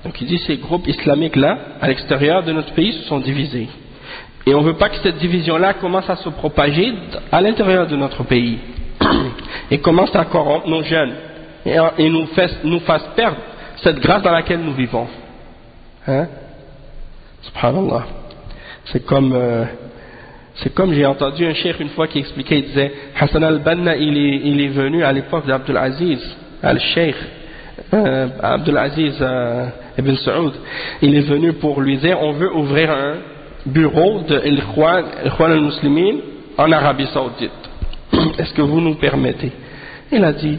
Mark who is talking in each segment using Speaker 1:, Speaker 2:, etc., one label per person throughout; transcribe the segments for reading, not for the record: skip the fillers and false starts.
Speaker 1: Donc il dit ces groupes islamiques-là, à l'extérieur de notre pays, se sont divisés. Et on ne veut pas que cette division-là commence à se propager à l'intérieur de notre pays. Et commence à corrompre nos jeunes. Et nous fasse perdre cette grâce dans laquelle nous vivons. Hein? Subhanallah. C'est comme j'ai entendu un cheikh une fois qui expliquait, il disait, Hassan al-Banna, il est venu à l'époque d'Abdul Aziz, al-Cheikh, Abdul Aziz ibn Saoud, il est venu pour lui dire, on veut ouvrir un bureau de Ikhwan al-Muslimin en Arabie Saoudite. Est-ce que vous nous permettez? Il a dit,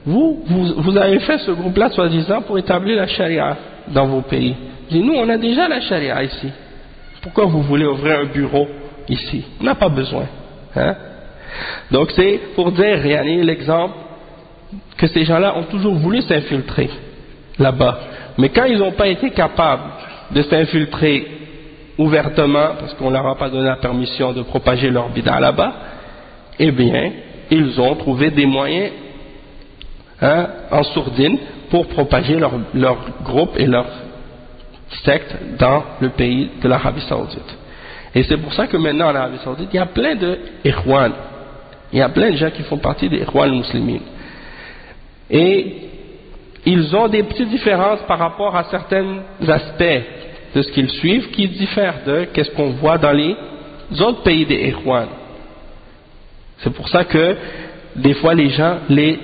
Speaker 1: vous avez fait ce groupe-là, soi-disant, pour établir la charia dans vos pays. Il dit, nous, on a déjà la charia ici. Pourquoi vous voulez ouvrir un bureau ici? On n'a pas besoin. Hein? Donc c'est pour dire, l'exemple, que ces gens-là ont toujours voulu s'infiltrer là-bas. Mais quand ils n'ont pas été capables de s'infiltrer ouvertement, parce qu'on ne leur a pas donné la permission de propager leur bid'a là-bas, eh bien, ils ont trouvé des moyens en sourdine pour propager leur groupe et leur secte dans le pays de l'Arabie Saoudite. Et c'est pour ça que maintenant en Arabie Saoudite, il y a plein de Ikhwan, il y a plein de gens qui font partie des Ikhwan muslimines. Et ils ont des petites différences par rapport à certains aspects de ce qu'ils suivent qui diffèrent de ce qu'on voit dans les autres pays des Ikhwan. C'est pour ça que des fois les gens les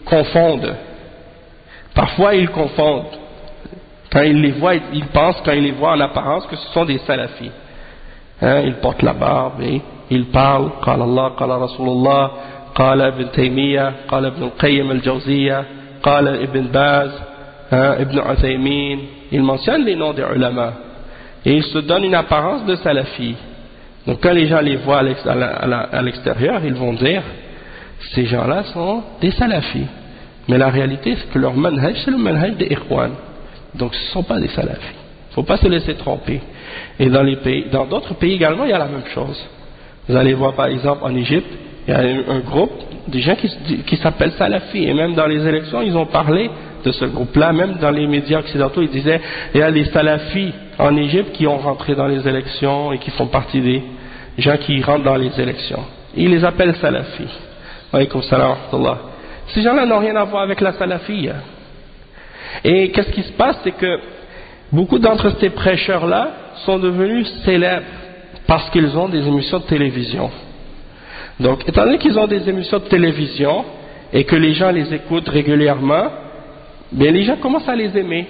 Speaker 1: confondent. Parfois ils confondent. Quand ils les voient, ils pensent, quand ils les voient en apparence, que ce sont des salafis. Ils portent la barbe et ils parlent. Qala Allah, qala Rasulullah, qala Ibn Taymiyyah, qala Ibn Qayyim al-Jawziyya, qala Ibn Baz, Ibn Uthaymin. Ils mentionnent les noms des ulama. Et ils se donnent une apparence de salafis. Donc quand les gens les voient à l'extérieur, ils vont dire, ces gens-là sont des salafis. Mais la réalité, c'est que leur manhaj, c'est le manhaj des Ikhwan. Donc ce ne sont pas des salafis. Il ne faut pas se laisser tromper. Et dans d'autres pays également, il y a la même chose. Vous allez voir par exemple en Égypte, il y a un groupe de gens qui s'appellent salafis. Et même dans les élections, ils ont parlé de ce groupe-là. Même dans les médias occidentaux, ils disaient, il y a les salafis en Égypte qui ont rentré dans les élections et qui font partie des gens qui rentrent dans les élections. Ils les appellent salafis. Alaykoum salam wa rahmatullah. Ces gens-là n'ont rien à voir avec la salafiyya. Et qu'est-ce qui se passe, c'est que beaucoup d'entre ces prêcheurs-là sont devenus célèbres parce qu'ils ont des émissions de télévision. Donc, étant donné qu'ils ont des émissions de télévision et que les gens les écoutent régulièrement, bien les gens commencent à les aimer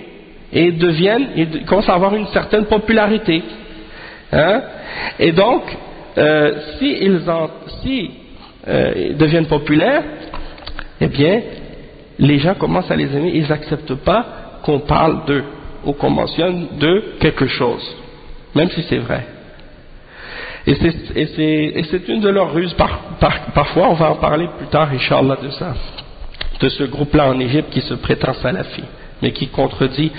Speaker 1: et ils commencent à avoir une certaine popularité. Hein? Et donc, s'ils deviennent populaires, eh bien, les gens commencent à les aimer, ils n'acceptent pas qu'on parle d'eux ou qu'on mentionne de quelque chose, même si c'est vrai. Et c'est une de leurs ruses. Parfois, on va en parler plus tard, Inch'Allah, de ça, de ce groupe-là en Égypte qui se prétend salafi, mais qui contredit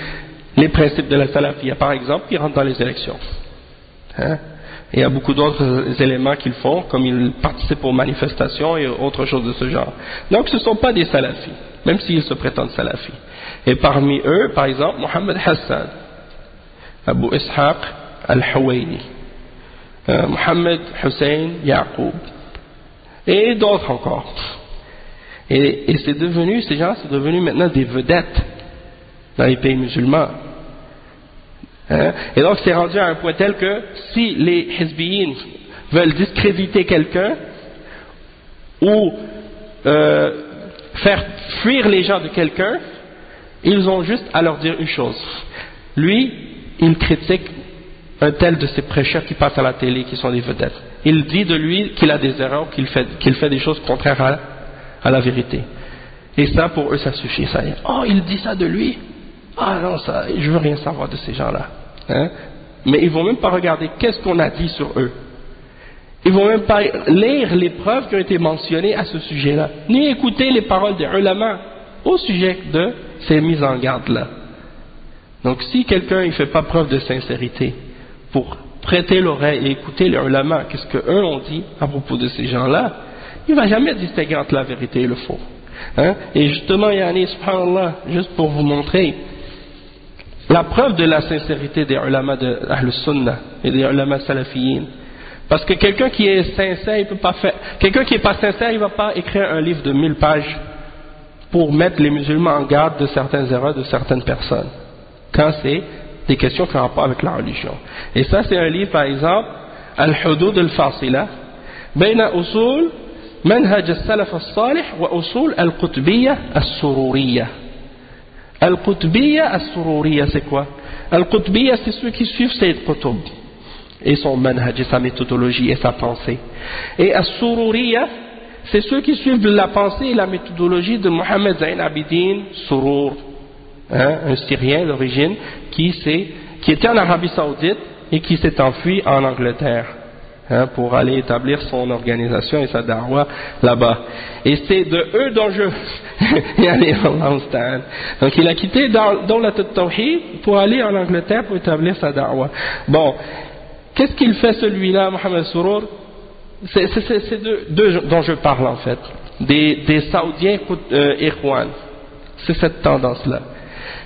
Speaker 1: les principes de la salafia, par exemple, qui rentrent dans les élections. Hein? Et il y a beaucoup d'autres éléments qu'ils font, comme ils participent aux manifestations et autres choses de ce genre. Donc ce ne sont pas des salafis, même s'ils se prétendent salafis. Et parmi eux, par exemple, Mohammed Hassan, Abu Ishaq al-Huwaini, Mohammed Hussein Yaqub, et d'autres encore. Et ces gens sont devenus maintenant des vedettes dans les pays musulmans. Et donc c'est rendu à un point tel que si les Hizbiyin veulent discréditer quelqu'un ou faire fuir les gens de quelqu'un, ils ont juste à leur dire une chose. Lui, il critique un tel de ces prêcheurs qui passent à la télé, qui sont des vedettes. Il dit de lui qu'il a des erreurs, qu'il fait des choses contraires à la vérité. Et ça, pour eux, ça suffit. Ça y est. Oh, il dit ça de lui. Ah non, ça, je veux rien savoir de ces gens-là. Hein? Mais ils vont même pas regarder qu'est-ce qu'on a dit sur eux. Ils vont même pas lire les preuves qui ont été mentionnées à ce sujet-là, ni écouter les paroles des ulama au sujet de ces mises en garde-là. Donc si quelqu'un ne fait pas preuve de sincérité pour prêter l'oreille et écouter les ulama, qu'est-ce qu'eux ont dit à propos de ces gens-là, il ne va jamais distinguer entre la vérité et le faux. Hein? Et justement, subhanallah, juste pour vous montrer la preuve de la sincérité des ulama de Ahl Sunnah et des ulama salafiyin. Parce que quelqu'un qui est sincère, il peut pas faire, quelqu'un qui est pas sincère, il va pas écrire un livre de 1000 pages pour mettre les musulmans en garde de certaines erreurs de certaines personnes, quand c'est des questions qui ont rapport avec la religion. Et ça, c'est un livre, par exemple, Al-Hudud al-Fasila, Bayna Usul, Manhaj al-Salaf al-Salih, wa Usul al-Qutbiyya al-Sururiyya. Al-Qutbiyya al-Sururiyya, c'est quoi? Al-Qutbiyya, c'est ceux qui suivent Sayyid Qutb, et son manhaj, et sa méthodologie, et sa pensée. Et al-Sururiyya, c'est ceux qui suivent la pensée et la méthodologie de Mohammed Zayn Abidin Surur, un Syrien d'origine qui était en Arabie Saoudite et qui s'est enfui en Angleterre pour aller établir son organisation et sa da'wa là-bas. Et c'est de eux dont je... Donc il a quitté Dawlat al-Tawhid pour aller en Angleterre pour établir sa da'wa. Bon, qu'est-ce qu'il fait celui-là, Mohammed Surur? C'est deux dont je parle en fait, des Saoudiens Ikhwan. C'est cette tendance-là.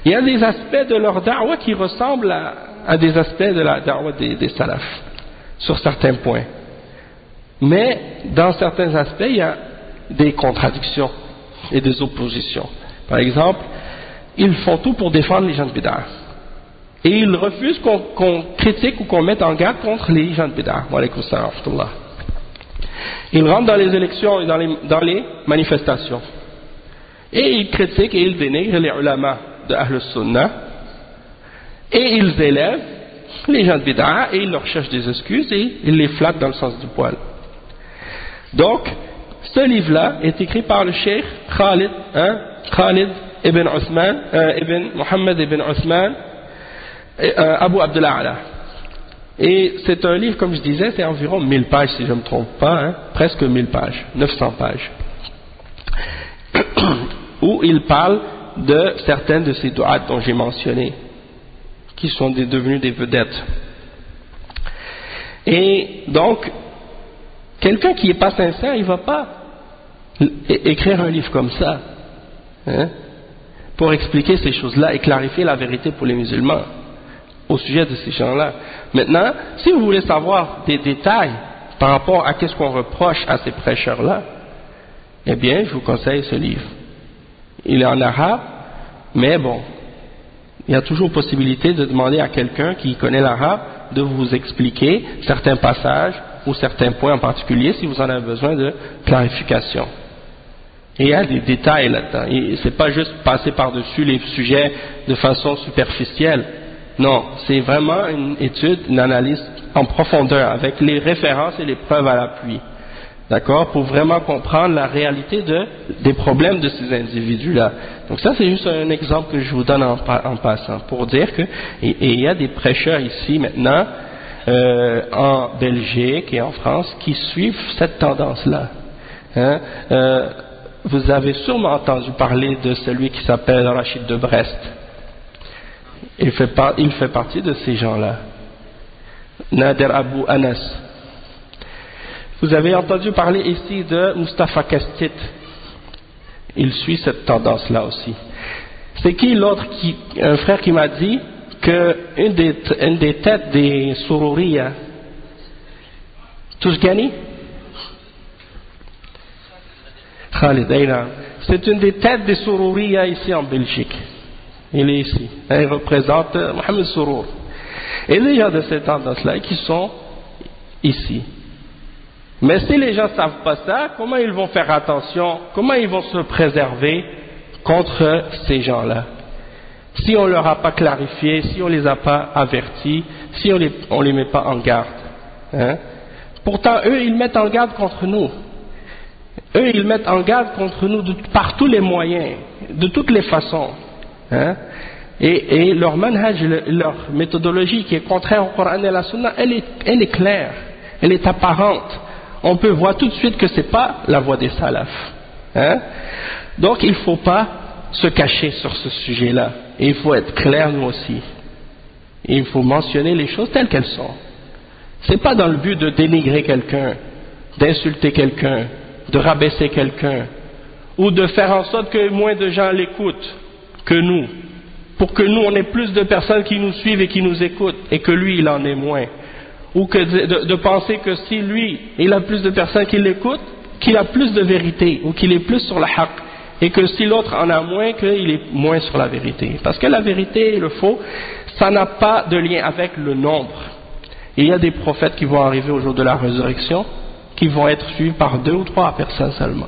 Speaker 1: Il y a des aspects de leur da'wa qui ressemblent à des aspects de la da'wa des salafs, sur certains points. Mais dans certains aspects, il y a des contradictions et des oppositions. Par exemple, ils font tout pour défendre les gens de bid'ah. Et ils refusent qu'on critique ou qu'on mette en garde contre les gens de bid'ah. Wa alaykum assalam wa rahmatullah. Ils rentrent dans les élections et dans les manifestations. Et ils critiquent et ils dénigrent les ulama de Ahl Sunnah. Et ils élèvent les gens de bid'ah et ils leur cherchent des excuses et ils les flattent dans le sens du poil. Donc, ce livre-là est écrit par le cheikh Khalid ibn Uthman, ibn Mohammed ibn Uthman, Abu Abdullah Ala. Et c'est un livre, comme je disais, c'est environ 1000 pages si je ne me trompe pas, presque 1000 pages, 900 pages, où il parle de certaines de ces du'at dont j'ai mentionné, qui sont devenus des vedettes. Et donc, quelqu'un qui n'est pas sincère, il ne va pas écrire un livre comme ça, pour expliquer ces choses-là et clarifier la vérité pour les musulmans au sujet de ces gens-là. Maintenant, si vous voulez savoir des détails par rapport à qu'est-ce qu'on reproche à ces prêcheurs-là, eh bien, je vous conseille ce livre. Il est en arabe, mais bon, il y a toujours possibilité de demander à quelqu'un qui connaît l'arabe de vous expliquer certains passages ou certains points en particulier si vous en avez besoin de clarification. Et il y a des détails là-dedans. C'est pas juste passer par-dessus les sujets de façon superficielle. Non, c'est vraiment une étude, une analyse en profondeur avec les références et les preuves à l'appui. D'accord? Pour vraiment comprendre la réalité des problèmes de ces individus-là. Donc ça, c'est juste un exemple que je vous donne en passant pour dire que il y a des prêcheurs ici maintenant en Belgique et en France qui suivent cette tendance-là. Vous avez sûrement entendu parler de celui qui s'appelle Rachid de Brest. Il fait partie de ces gens-là. Nader Abou Anas. Vous avez entendu parler ici de Mustafa Kastit. Il suit cette tendance-là aussi. C'est qui l'autre un frère qui m'a dit que une des têtes des Sururiya, Touchgani, Khalid Ayran, c'est une des têtes des Sururiya ici en Belgique. Il est ici. Il représente Mohamed Surur. Et les gens de cette tendance-là qui sont ici. Mais si les gens ne savent pas ça, comment ils vont faire attention, comment ils vont se préserver contre ces gens-là? Si on ne leur a pas clarifié, si on ne les a pas avertis, si on les met pas en garde. Pourtant, eux, ils mettent en garde contre nous. Eux, ils mettent en garde contre nous par tous les moyens, de toutes les façons. Et leur manhaj, leur méthodologie qui est contraire au Coran et à la Sunna, elle est claire, elle est apparente. On peut voir tout de suite que ce n'est pas la voie des salafs. Donc il ne faut pas se cacher sur ce sujet-là. Et il faut être clair nous aussi. Et il faut mentionner les choses telles qu'elles sont. Ce n'est pas dans le but de dénigrer quelqu'un, d'insulter quelqu'un, de rabaisser quelqu'un, ou de faire en sorte que moins de gens l'écoutent que nous, pour que nous on ait plus de personnes qui nous suivent et qui nous écoutent et que lui il en ait moins, ou que de penser que si lui il a plus de personnes qui l'écoutent, qu'il a plus de vérité ou qu'il est plus sur la haqq, et que si l'autre en a moins, qu'il est moins sur la vérité. Parce que la vérité et le faux, ça n'a pas de lien avec le nombre. Et il y a des prophètes qui vont arriver au jour de la résurrection, qui vont être suivis par 2 ou 3 personnes seulement.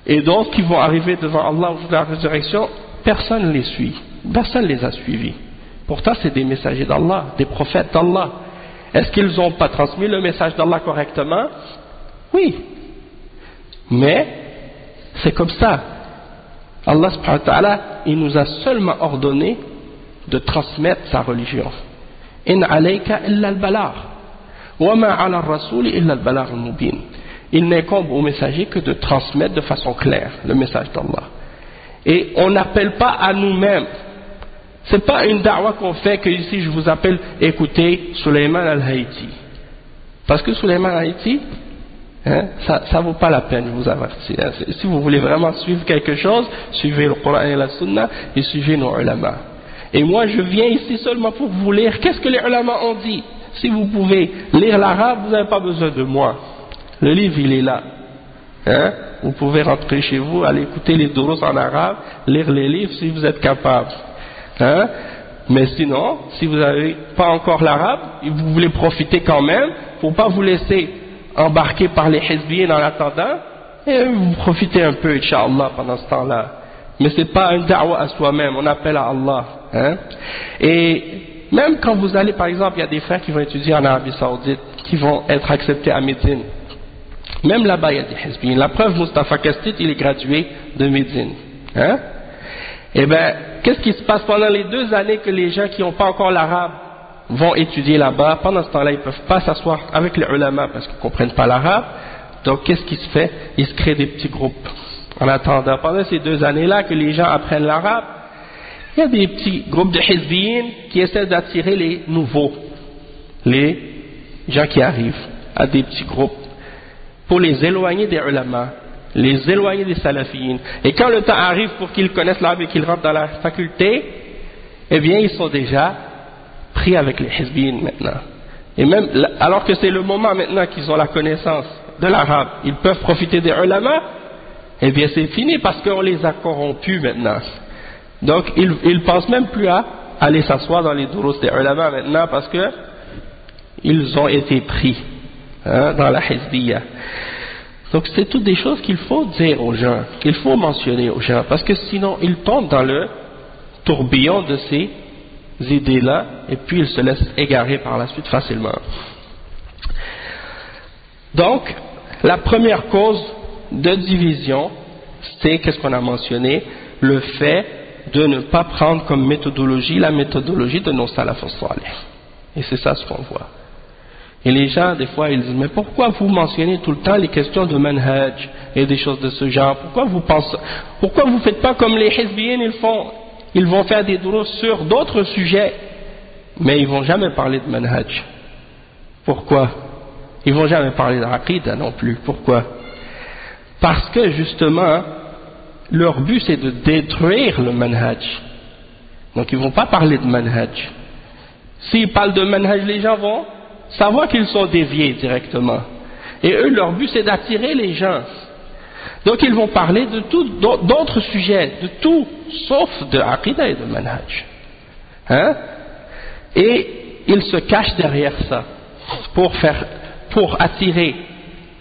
Speaker 1: Et d'autres qui vont arriver devant Allah au jour de la résurrection, personne ne les suit, personne ne les a suivis. Pourtant c'est des messagers d'Allah, des prophètes d'Allah. Est-ce qu'ils n'ont pas transmis le message d'Allah correctement? Oui. Mais c'est comme ça. Allah subhanahu wa ta'ala, il nous a seulement ordonné de transmettre sa religion. In alayka illa al-balagh wa ma ala ar-rasul illa al-balagh al-mubin. Il n'incombe au messager que de transmettre de façon claire le message d'Allah. Et on n'appelle pas à nous-mêmes. C'est pas une da'wa qu'on fait que ici je vous appelle écoutez Sulayman al-Haïti. Parce que Sulayman al-Haïti, hein, ça vaut pas la peine, je vous avertis. Hein. Si vous voulez vraiment suivre quelque chose, suivez le Coran et la Sunna et suivez nos ulama. Et moi je viens ici seulement pour vous lire qu'est-ce que les ulama ont dit. Si vous pouvez lire l'arabe, vous n'avez pas besoin de moi. Le livre il est là. Hein? Vous pouvez rentrer chez vous, aller écouter les durus en arabe, lire les livres si vous êtes capable. Hein? Mais sinon, si vous n'avez pas encore l'arabe, et vous voulez profiter quand même, il ne faut pas vous laisser embarquer par les hizbiyin en attendant, et vous profitez un peu, Inch'Allah, pendant ce temps-là. Mais ce n'est pas un da'wa à soi-même, on appelle à Allah. Hein? Et même quand vous allez, par exemple, il y a des frères qui vont étudier en Arabie Saoudite, qui vont être acceptés à Médine. Même là-bas, il y a des hizbiyin. La preuve, Mustafa Kastit, il est gradué de Médine. Hein? Eh bien, qu'est-ce qui se passe pendant les 2 années que les gens qui n'ont pas encore l'arabe vont étudier là-bas? Pendant ce temps-là, ils ne peuvent pas s'asseoir avec les ulama parce qu'ils ne comprennent pas l'arabe. Donc, qu'est-ce qui se fait? Ils se créent des petits groupes. En attendant, pendant ces 2 années-là que les gens apprennent l'arabe, il y a des petits groupes de hizbiyin qui essaient d'attirer les nouveaux, les gens qui arrivent, à des petits groupes, pour les éloigner des ulama, les éloigner des salafiyin. Et quand le temps arrive pour qu'ils connaissent l'arabe et qu'ils rentrent dans la faculté, eh bien ils sont déjà pris avec les hizbiyin maintenant. Et même, alors que c'est le moment maintenant qu'ils ont la connaissance de l'arabe, ils peuvent profiter des ulama, eh bien c'est fini parce qu'on les a corrompus maintenant. Donc ils pensent même plus à aller s'asseoir dans les durus des ulama maintenant parce que ils ont été pris dans la hizbiyya. Donc c'est toutes des choses qu'il faut dire aux gens, qu'il faut mentionner aux gens, parce que sinon ils tombent dans le tourbillon de ces idées-là et puis ils se laissent égarer par la suite facilement. Donc la première cause de division, c'est, qu'est-ce qu'on a mentionné, le fait de ne pas prendre comme méthodologie la méthodologie de nos salaf as-salih. Et c'est ça ce qu'on voit. Et les gens, des fois, ils disent, mais pourquoi vous mentionnez tout le temps les questions de manhaj et des choses de ce genre? Pourquoi vous faites pas comme les hizbiyin ils vont faire des durus sur d'autres sujets, mais ils vont jamais parler de manhaj. Pourquoi? Ils vont jamais parler d'aqida non plus. Pourquoi? Parce que justement, leur but c'est de détruire le manhaj. Donc ils vont pas parler de manhaj. S'ils parlent de manhaj, les gens vont savoir qu'ils sont déviés directement. Et eux, leur but c'est d'attirer les gens. Donc ils vont parler de tout, d'autres sujets, de tout, sauf de aqida et de manhaj. Hein? Et ils se cachent derrière ça pour attirer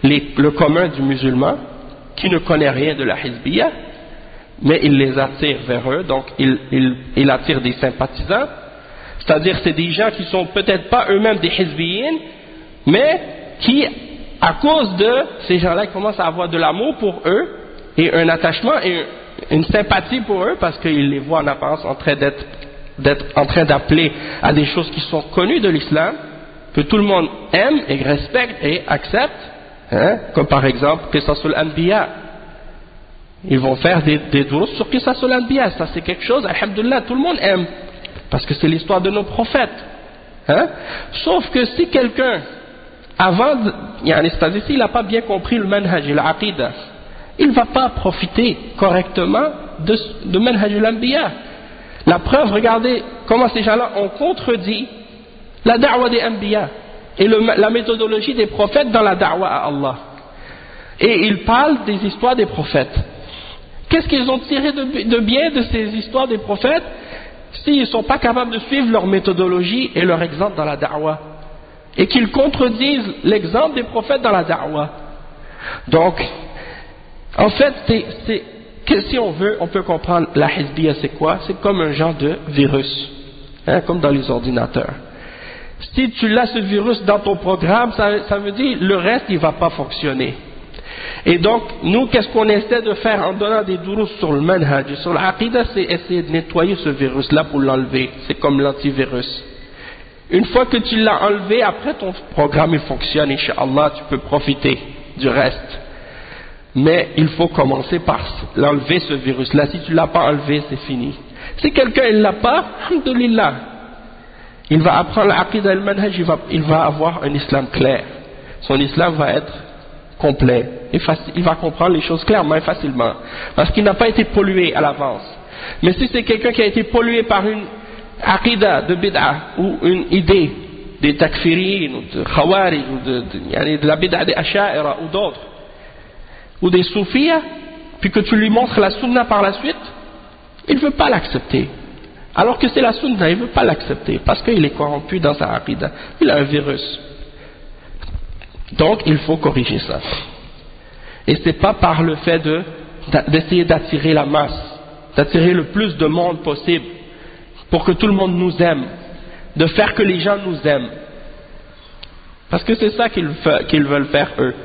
Speaker 1: le commun du musulman qui ne connaît rien de la hizbiyya, mais ils les attirent vers eux, donc ils attirent des sympathisants. C'est-à-dire c'est des gens qui sont peut-être pas eux-mêmes des hizbiyin, mais qui, à cause de ces gens-là, commencent à avoir de l'amour pour eux, et un attachement et une sympathie pour eux, parce qu'ils les voient en apparence en train d'être en train d'appeler à des choses qui sont connues de l'islam, que tout le monde aime et respecte et accepte, hein, comme par exemple Qisasul Anbiya. Ils vont faire des durus sur Qisasul Anbiya, ça c'est quelque chose, alhamdoulilah, tout le monde aime. Parce que c'est l'histoire de nos prophètes. Hein? Sauf que si quelqu'un, c'est-à-dire s'il n'a pas bien compris le manhaj et l'aqida, il ne va pas profiter correctement de manhaj al-anbiya. La preuve, regardez comment ces gens-là ont contredit la da'wa des Anbiya et la méthodologie des prophètes dans la da'wa à Allah. Et ils parlent des histoires des prophètes. Qu'est-ce qu'ils ont tiré de bien de ces histoires des prophètes s'ils ne sont pas capables de suivre leur méthodologie et leur exemple dans la da'wa, et qu'ils contredisent l'exemple des prophètes dans la da'wa? Donc, en fait, si on veut, on peut comprendre la hizbiyya, c'est quoi? C'est comme un genre de virus, hein, comme dans les ordinateurs. Si tu l'as ce virus dans ton programme, ça veut dire le reste il ne va pas fonctionner. Et donc, nous, qu'est-ce qu'on essaie de faire en donnant des durous sur le manhaj, sur l'aqidah, c'est essayer de nettoyer ce virus-là pour l'enlever. C'est comme l'antivirus. Une fois que tu l'as enlevé, après ton programme il fonctionne, Inch'Allah, tu peux profiter du reste. Mais il faut commencer par l'enlever ce virus-là. Si tu ne l'as pas enlevé, c'est fini. Si quelqu'un ne l'a pas, alhamdulillah, il va apprendre l'aqidah et le manhaj, il va avoir un islam clair. Son islam va être complet. Il va comprendre les choses clairement et facilement. Parce qu'il n'a pas été pollué à l'avance. Mais si c'est quelqu'un qui a été pollué par une aqidah de bid'ah ou une idée des takfirin ou de khawarij ou de la bid'ah des asha'ira ou d'autres, ou des soufiyas, puis que tu lui montres la sunna par la suite, il ne veut pas l'accepter. Alors que c'est la sunna, il ne veut pas l'accepter parce qu'il est corrompu dans sa aqidah. Il a un virus. Donc il faut corriger ça. Et ce n'est pas par le fait d'essayer d'attirer la masse, d'attirer le plus de monde possible pour que tout le monde nous aime, de faire que les gens nous aiment. Parce que c'est ça qu'ils veulent faire eux,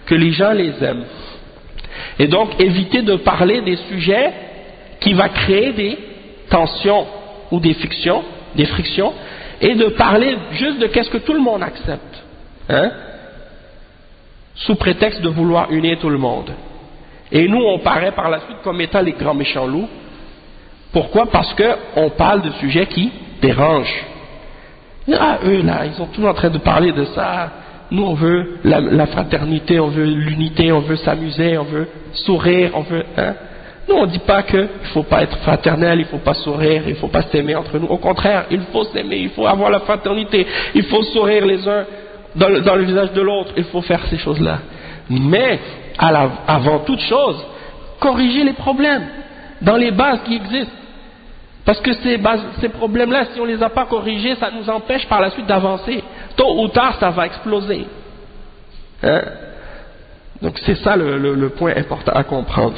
Speaker 1: que les gens les aiment. Et donc éviter de parler des sujets qui vont créer des tensions ou des frictions, et de parler juste de qu'est-ce que tout le monde accepte, hein, sous prétexte de vouloir unir tout le monde. Et nous on paraît par la suite comme étant les grands méchants loups. Pourquoi? Parce qu'on parle de sujets qui dérangent. Ah, eux là, ils sont toujours en train de parler de ça. Nous on veut la fraternité, on veut l'unité, on veut s'amuser, on veut sourire, on veut... Hein? Nous on ne dit pas qu'il ne faut pas être fraternel, il ne faut pas sourire, il ne faut pas s'aimer entre nous. Au contraire, il faut s'aimer, il faut avoir la fraternité, il faut sourire les uns dans le visage de l'autre, il faut faire ces choses-là. Mais, avant toute chose, corriger les problèmes dans les bases qui existent. Parce que ces problèmes-là, si on ne les a pas corrigés, ça nous empêche par la suite d'avancer. Tôt ou tard, ça va exploser. Hein? Donc c'est ça le point important à comprendre.